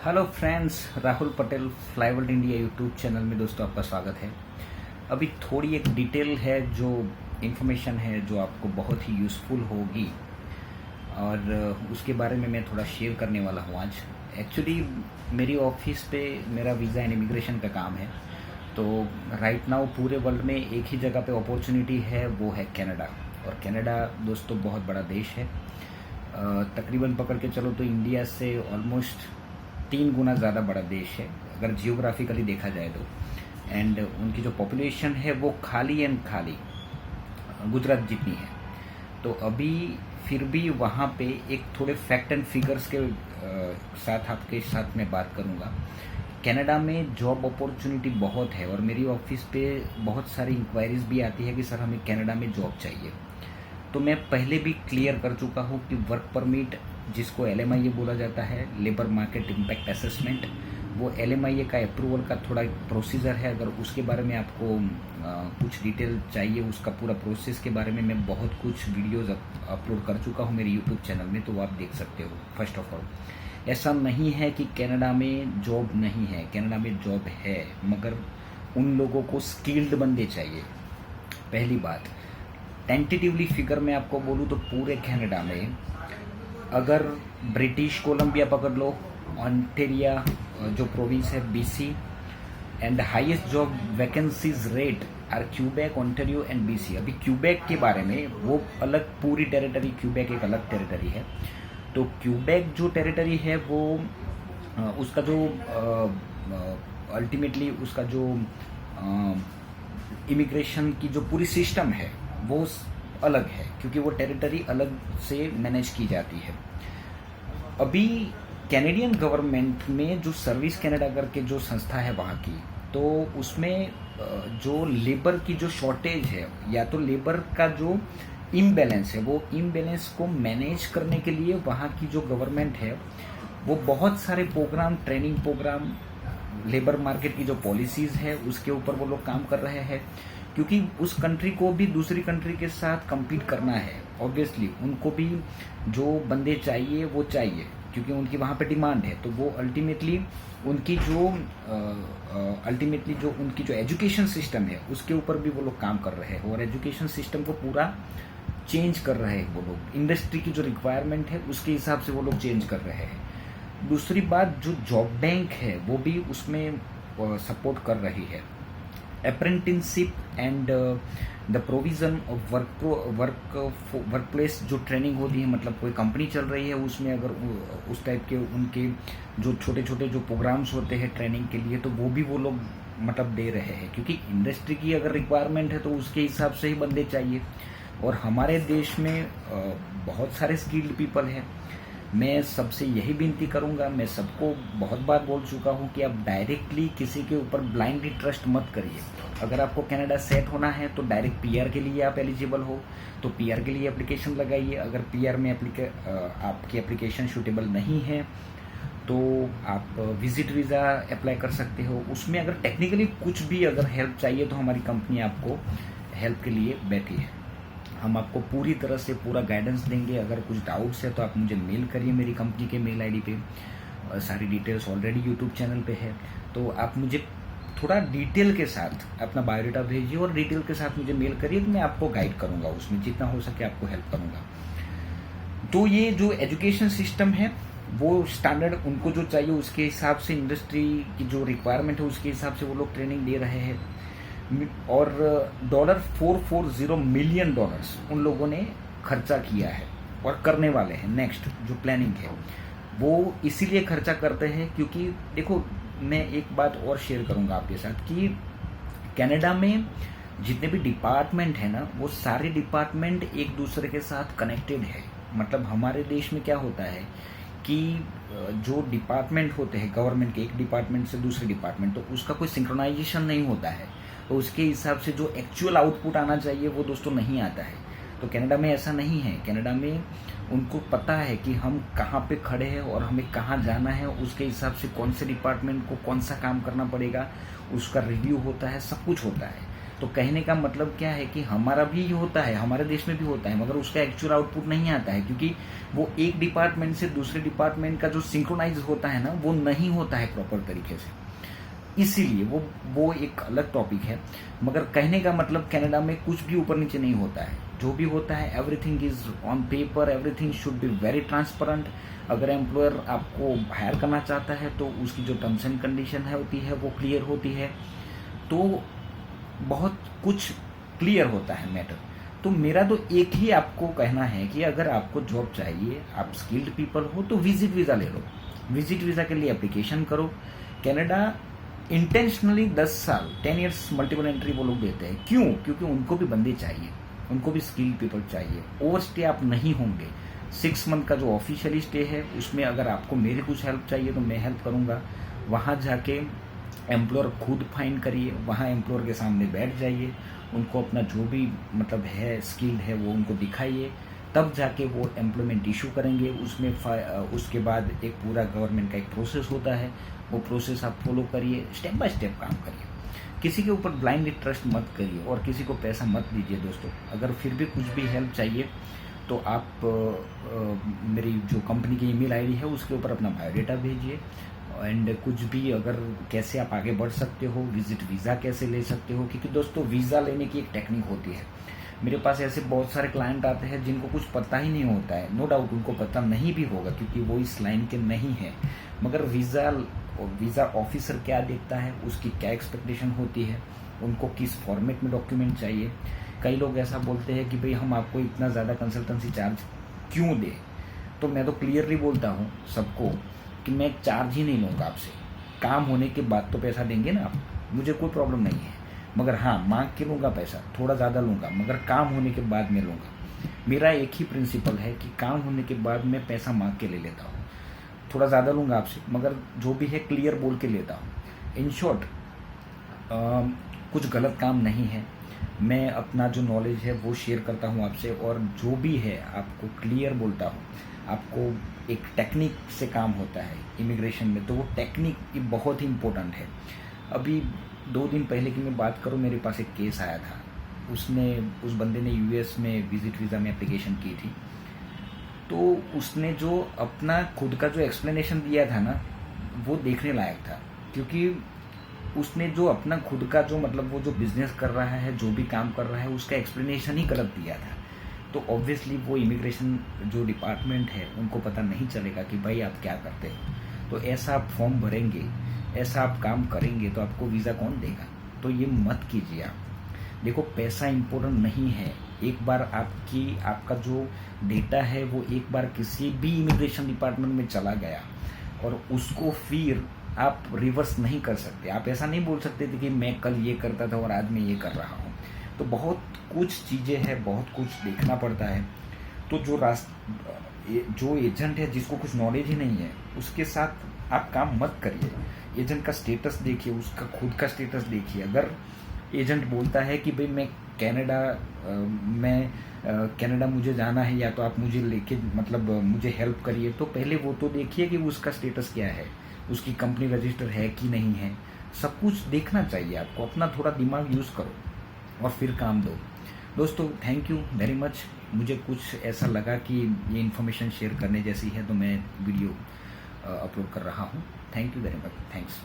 Hello friends, Rahul Patel Flyworld India YouTube channel में दोस्तों आपका स्वागत है। अभी थोड़ी एक डिटेल है जो इन्फॉर्मेशन है जो आपको बहुत ही यूज़फुल होगी और उसके बारे में मैं थोड़ा शेयर करने वाला हूँ आज। एक्चुअली मेरी ऑफिस पे मेरा वीज़ा एंड इमिग्रेशन का काम है, तो राइट नाउ पूरे वर्ल्ड में एक ही जगह पे अपॉर्चुनिटी है, वो है कनाडा। और कनाडा दोस्तों बहुत बड़ा देश है। तकरीबन पकड़ के चलो तो इंडिया से ऑलमोस्ट 3 गुना ज़्यादा बड़ा देश है अगर जियोग्राफिकली देखा जाए तो। एंड उनकी जो पॉपुलेशन है वो खाली एंड खाली गुजरात जितनी है। तो अभी फिर भी वहाँ पे एक थोड़े फैक्ट एंड फिगर्स के साथ आपके साथ मैं बात करूँगा। कनाडा में जॉब अपॉर्चुनिटी बहुत है और मेरी ऑफिस पे बहुत सारी इंक्वायरीज भी आती है कि सर हमें कनाडा में जॉब चाहिए। तो मैं पहले भी क्लियर कर चुका हूँ कि वर्क परमिट, जिसको LMIA बोला जाता है, लेबर मार्केट इम्पैक्ट असेसमेंट, वो LMIA का अप्रूवल का थोड़ा प्रोसीजर है। अगर उसके बारे में आपको कुछ डिटेल चाहिए, उसका पूरा प्रोसेस के बारे में मैं बहुत कुछ वीडियोज़ अपलोड कर चुका हूँ मेरे यूट्यूब चैनल में, तो वो आप देख सकते हो। फर्स्ट ऑफ ऑल, ऐसा नहीं है कि कनाडा में जॉब नहीं है, कनाडा में जॉब है, मगर उन लोगों को स्किल्ड बंदे चाहिए। पहली बात, टेंटेटिवली फिगर मैं आपको बोलूँ तो पूरे कनाडा में अगर ब्रिटिश कोलंबिया पकड़ लो, ऑन्टेरिया जो प्रोविंस है, BC, and highest job vacancies rate are Quebec, Ontario and BC। अभी क्यूबेक के बारे में, वो अलग पूरी टेरिटरी, क्यूबेक एक अलग टेरिटरी है। तो क्यूबेक जो टेरिटरी है वो उसका जो अल्टीमेटली उसका जो इमिग्रेशन की जो पूरी सिस्टम है वो अलग है, क्योंकि वो टेरिटरी अलग से मैनेज की जाती है। अभी कैनेडियन गवर्नमेंट में जो सर्विस कनाडा करके जो संस्था है वहाँ की, तो उसमें जो लेबर की जो शॉर्टेज है या तो लेबर का जो इम्बैलेंस है, वो इम्बैलेंस को मैनेज करने के लिए वहाँ की जो गवर्नमेंट है वो बहुत सारे program, training program, labour market की जो पॉलिसीज़ है उसके ऊपर वो लोग काम कर रहे हैं। क्योंकि उस कंट्री को भी दूसरी कंट्री के साथ कम्पीट करना है, ऑब्वियसली उनको भी जो बंदे चाहिए वो चाहिए, क्योंकि उनकी वहाँ पे डिमांड है। तो वो अल्टीमेटली उनकी जो उनकी जो एजुकेशन सिस्टम है उसके ऊपर भी वो लोग काम कर रहे हैं और एजुकेशन सिस्टम को पूरा चेंज कर रहे हैं वो लोग। इंडस्ट्री की जो रिक्वायरमेंट है उसके हिसाब से वो लोग चेंज कर रहे हैं। दूसरी बात, जो जॉब बैंक है वो भी उसमें सपोर्ट कर रही है। Apprenticeship and the provision of work place जो ट्रेनिंग होती है, मतलब कोई कंपनी चल रही है उसमें अगर उस टाइप के उनके जो छोटे छोटे जो प्रोग्राम्स होते हैं ट्रेनिंग के लिए, तो वो भी वो लोग मतलब दे रहे हैं, क्योंकि इंडस्ट्री की अगर रिक्वायरमेंट है तो उसके हिसाब से ही बंदे चाहिए। और हमारे देश में बहुत सारे स्किल्ड पीपल हैं। मैं सबसे यही विनती करूंगा, मैं सबको बहुत बार बोल चुका हूं कि आप डायरेक्टली किसी के ऊपर ब्लाइंडली ट्रस्ट मत करिए। अगर आपको कनाडा सेट होना है तो डायरेक्ट PR के लिए आप एलिजिबल हो तो PR के लिए एप्लीकेशन लगाइए। अगर PR में आपकी एप्लीकेशन सूटेबल नहीं है तो आप विजिट वीज़ा अप्लाई कर सकते हो। उसमें अगर टेक्निकली कुछ भी अगर हेल्प चाहिए तो हमारी कंपनी आपको हेल्प के लिए बैठी है। हम आपको पूरी तरह से पूरा गाइडेंस देंगे। अगर कुछ डाउट्स है तो आप मुझे मेल करिए मेरी कंपनी के मेल ID पे। सारी डिटेल्स ऑलरेडी यूट्यूब चैनल पे है, तो आप मुझे थोड़ा डिटेल के साथ अपना बायोडाटा भेजिए और डिटेल के साथ मुझे मेल करिए, तो मैं आपको गाइड करूँगा, उसमें जितना हो सके आपको हेल्प करूँगा। तो ये जो एजुकेशन सिस्टम है वो स्टैंडर्ड उनको जो चाहिए उसके हिसाब से, इंडस्ट्री की जो रिक्वायरमेंट है उसके हिसाब से वो लोग ट्रेनिंग दे रहे हैं। और $440 मिलियन उन लोगों ने खर्चा किया है और करने वाले हैं। नेक्स्ट जो प्लानिंग है वो इसीलिए खर्चा करते हैं क्योंकि देखो, मैं एक बात और शेयर करूंगा आपके साथ कि कनाडा में जितने भी डिपार्टमेंट है ना, वो सारे डिपार्टमेंट एक दूसरे के साथ कनेक्टेड है। मतलब हमारे देश में क्या होता है कि जो डिपार्टमेंट होते हैं गवर्नमेंट के, एक डिपार्टमेंट से दूसरे डिपार्टमेंट, तो उसका कोई सिंक्रोनाइजेशन नहीं होता है, तो उसके हिसाब से जो एक्चुअल आउटपुट आना चाहिए वो दोस्तों नहीं आता है। तो कनाडा में ऐसा नहीं है। कनाडा में उनको पता है कि हम कहाँ पे खड़े हैं और हमें कहाँ जाना है, उसके हिसाब से कौन से डिपार्टमेंट को कौन सा काम करना पड़ेगा, उसका रिव्यू होता है, सब कुछ होता है। तो कहने का मतलब क्या है कि हमारा भी होता है, हमारे देश में भी होता है, मगर उसका एक्चुअल आउटपुट नहीं आता है, क्योंकि वो एक डिपार्टमेंट से दूसरे डिपार्टमेंट का जो सिंक्रोनाइज होता है ना, वो नहीं होता है प्रॉपर तरीके से। इसीलिए वो एक अलग टॉपिक है। मगर कहने का मतलब कनाडा में कुछ भी ऊपर नीचे नहीं होता है। जो भी होता है everything is on paper, everything should be very transparent. अगर एम्प्लॉयर आपको हायर करना चाहता है तो उसकी जो टर्म्स एंड कंडीशन है होती है वो क्लियर होती है, तो बहुत कुछ क्लियर होता है मैटर। तो मेरा तो एक ही आपको कहना है कि अगर आपको जॉब चाहिए, आप स्किल्ड पीपल हो, तो विजिट वीज़ा ले लो। विजिट वीज़ा के लिए एप्लीकेशन करो। कनाडा इंटेंशनली 10 साल 10 ईयर्स मल्टीपल एंट्री वो लोग देते हैं। क्यों? क्योंकि उनको भी बंदे चाहिए, उनको भी स्किल्ड पीपल चाहिए। ओवर स्टे आप नहीं होंगे। 6 मंथ का जो ऑफिशियली स्टे है उसमें अगर आपको मेरी कुछ हेल्प चाहिए तो मैं हेल्प करूँगा। वहाँ जाके एम्प्लॉयर खुद फाइंड करिए, वहाँ एम्प्लॉयर के सामने बैठ जाइए, उनको अपना जो भी मतलब है स्किल्ड है वो उनको दिखाइए, तब जाके वो एम्प्लॉयमेंट इशू करेंगे। उसमें उसके बाद एक पूरा गवर्नमेंट का एक प्रोसेस होता है, वो प्रोसेस आप फॉलो करिए, स्टेप बाय स्टेप काम करिए। किसी के ऊपर ब्लाइंडली ट्रस्ट मत करिए और किसी को पैसा मत दीजिए दोस्तों। अगर फिर भी कुछ भी हेल्प चाहिए तो आप मेरी जो कंपनी की ईमेल आईडी है उसके ऊपर अपना बायोडाटा भेजिए। एंड कुछ भी अगर कैसे आप आगे बढ़ सकते हो, विजिट वीज़ा कैसे ले सकते हो, क्योंकि दोस्तों वीज़ा लेने की एक टेक्निक होती है। मेरे पास ऐसे बहुत सारे क्लाइंट आते हैं जिनको कुछ पता ही नहीं होता है। नो डाउट उनको पता नहीं भी होगा क्योंकि वो इस लाइन के नहीं है, मगर वीज़ा ऑफिसर क्या देखता है, उसकी क्या एक्सपेक्टेशन होती है, उनको किस फॉर्मेट में डॉक्यूमेंट चाहिए। कई लोग ऐसा बोलते हैं कि भाई हम आपको इतना ज़्यादा कंसल्टेंसी चार्ज क्यों दें। तो मैं तो क्लियरली बोलता हूँ सबको कि मैं चार्ज ही नहीं लूँगा आपसे। काम होने के बाद तो पैसा देंगे ना आप, मुझे कोई प्रॉब्लम नहीं है, मगर हाँ मांग के लूँगा पैसा, थोड़ा ज़्यादा लूँगा, मगर काम होने के बाद में लूँगा। मेरा एक ही प्रिंसिपल है कि काम होने के बाद मैं पैसा मांग के ले लेता हूँ। थोड़ा ज़्यादा लूँगा आपसे, मगर जो भी है क्लियर बोल के लेता हूँ। इन शॉर्ट कुछ गलत काम नहीं है। मैं अपना जो नॉलेज है वो शेयर करता हूँ आपसे, और जो भी है आपको क्लियर बोलता हूँ। आपको एक टेक्निक से काम होता है इमिग्रेशन में, तो वो टेक्निक बहुत ही इम्पोर्टेंट है। अभी 2 दिन पहले की मैं बात करूँ, मेरे पास एक केस आया था। उस बंदे ने यूएस में विजिट वीज़ा में एप्लीकेशन की थी। तो उसने जो अपना खुद का जो एक्सप्लेनेशन दिया था ना, वो देखने लायक था, क्योंकि उसने जो अपना खुद का जो मतलब वो जो बिजनेस कर रहा है, जो भी काम कर रहा है, उसका एक्सप्लेनेशन ही गलत दिया था। तो ऑब्वियसली वो इमिग्रेशन जो डिपार्टमेंट है उनको पता नहीं चलेगा कि भाई आप क्या करते हो। तो ऐसा आप फॉर्म भरेंगे, ऐसा आप काम करेंगे तो आपको वीज़ा कौन देगा? तो ये मत कीजिए आप। देखो पैसा इम्पोर्टेंट नहीं है। एक बार आपका जो डेटा है वो एक बार किसी भी इमिग्रेशन डिपार्टमेंट में चला गया और उसको फिर आप रिवर्स नहीं कर सकते। आप ऐसा नहीं बोल सकते थे कि मैं कल ये करता था और आज मैं ये कर रहा हूँ। तो बहुत कुछ चीज़ें हैं, बहुत कुछ देखना पड़ता है। तो जो एजेंट है जिसको कुछ नॉलेज ही नहीं है, उसके साथ आप काम मत करिए। एजेंट का स्टेटस देखिए, उसका खुद का स्टेटस देखिए। अगर एजेंट बोलता है कि भाई मैं कनाडा मुझे जाना है, या तो आप मुझे लेके मतलब मुझे हेल्प करिए, तो पहले वो तो देखिए कि उसका स्टेटस क्या है, उसकी कंपनी रजिस्टर है कि नहीं है। सब कुछ देखना चाहिए आपको। अपना थोड़ा दिमाग यूज़ करो और फिर काम दो। दोस्तों थैंक यू वेरी मच। मुझे कुछ ऐसा लगा कि ये इन्फॉर्मेशन शेयर करने जैसी है, तो मैं वीडियो अपलोड कर रहा हूँ। Thank you very much. Thanks.